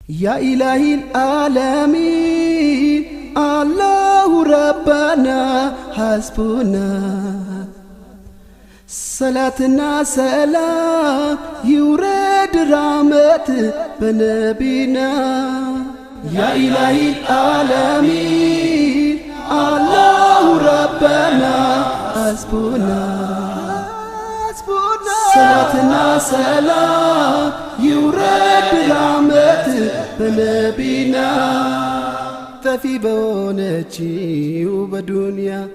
يا إلهي العالمين الله ربنا حسبنا صلاتنا سلام يورد رحمة بنبينا يا إلهي العالمين الله ربنا حسبنا صلاتنا سلام يورد رحمة بنبينا تفي بونتي وبدنيا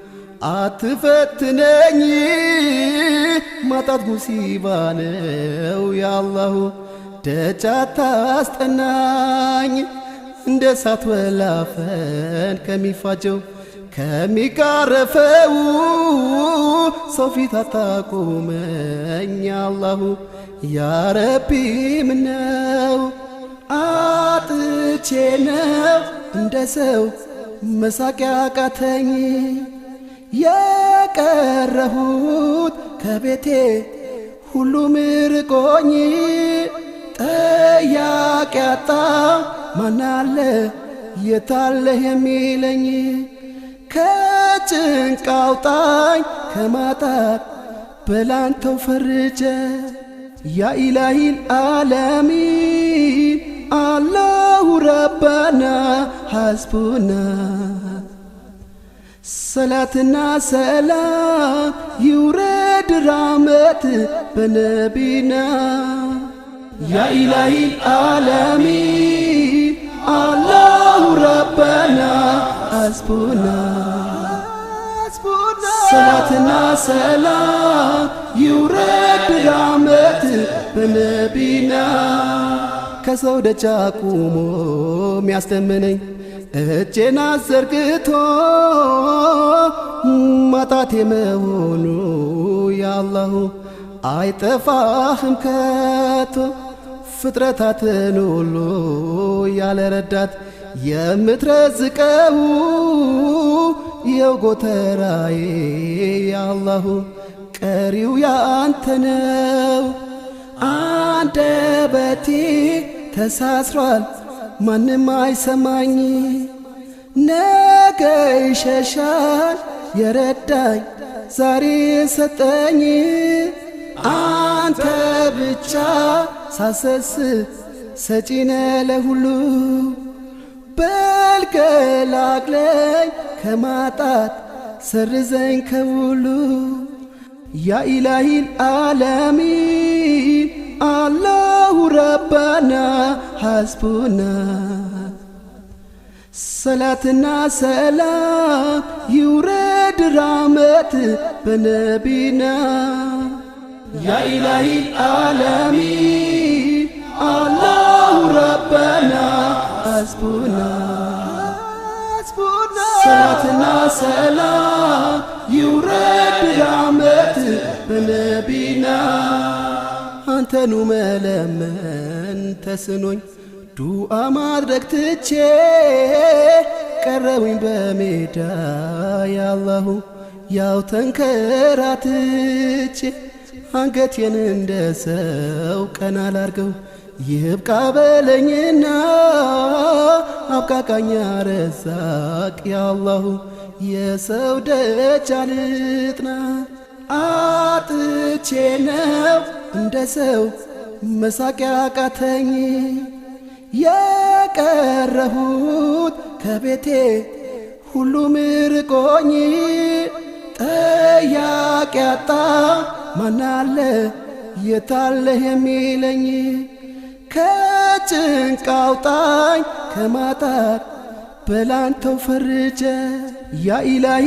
أتفتنني ما تدمسيبا نو يا الله دجاتا استناني እንደ ሳት ወላፈን ከሚፋጀው ከሚቃረፈው ሰው ፊት አታቁመኝ አላሁ ያ ረቢ ምነው አጥቼ ነው እንደ ሰው መሳቅ ያቃተኝ የቀረሁት ከቤቴ ሁሉም ርቆኝ ጠያቂ አጣ ማናለ የታለህ የሚለኝ ከጭንቅ አውጣኝ ከማጣት በላንተው ፈርጀ ያ ኢላሂ العالمين الله ربنا حسبنا صلاتنا سلام يورد رحمة بنبينا يا إلهي العالمين الله ربنا حسبنا صلاتنا سلام يورد رحمة بنبينا كسو دجاكومو مياستمنين እጄን አዘርግቶ ማጣቴ መሆኑ ያአላሁ አይጠፋህም ከቶ ፍጥረታትን ሁሉ ያለ ረዳት የምትረዝቀው የው ጎተራዬ ያአላሁ ቀሪው ያንተ ነው አንደበቴ ተሳስሯል ማንም አይሰማኝ ነገ ይሸሻል የረዳኝ ዛሬ ሰጠኝ አንተ ብቻ ሳሰስ ሰጪነ ለሁሉ በልገላግለኝ ከማጣት ሰርዘኝ ከሁሉ ያ ኢላሂ العالمين الله ربنا حسبنا صلاتنا سلام يورد رحمة بنبينا يا إلهي العالمين الله ربنا حسبنا صلاتنا سلام يورد رحمة بنبينا አንተኑ መለመን ተስኖኝ ዱዓ ማድረግ ትቼ ቀረውኝ በሜዳ ያአላሁ ያው ተንከራትቼ አንገቴን እንደ ሰው ቀና ላርገው ይብቃ በለኝና አብቃቃኛ ረዛቅ ያአላሁ የሰው ደጅ አልጥና አጥቼ ነው እንደ ሰው መሳቅ ያቃተኝ የቀረሁት ከቤቴ ሁሉም ርቆኝ ጠያቂ አጣ ማናለ የታለህ የሚለኝ ከጭንቅ አውጣኝ ከማጣት በላንተው ፈርጀ ያ ኢላሂ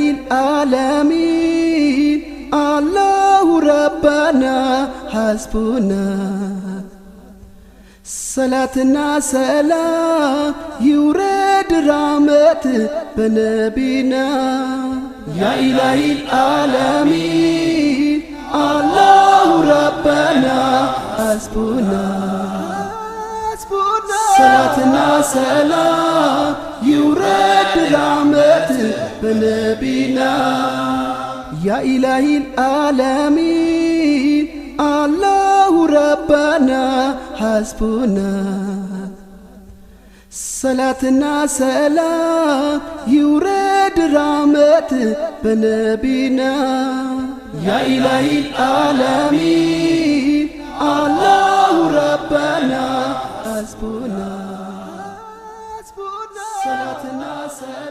العالمين الله ربنا حسبنا صلاتنا سلام يورد رحمة بنبينا يا إلهي العالمين الله ربنا حسبنا صلاتنا سلام يورد رحمة بنبينا يا إلهي العالمين الله ربنا حسبنا صلاتنا سلام يورد رحمت بنبينا يا إلهي العالمين الله ربنا حسبنا صلاتنا سلام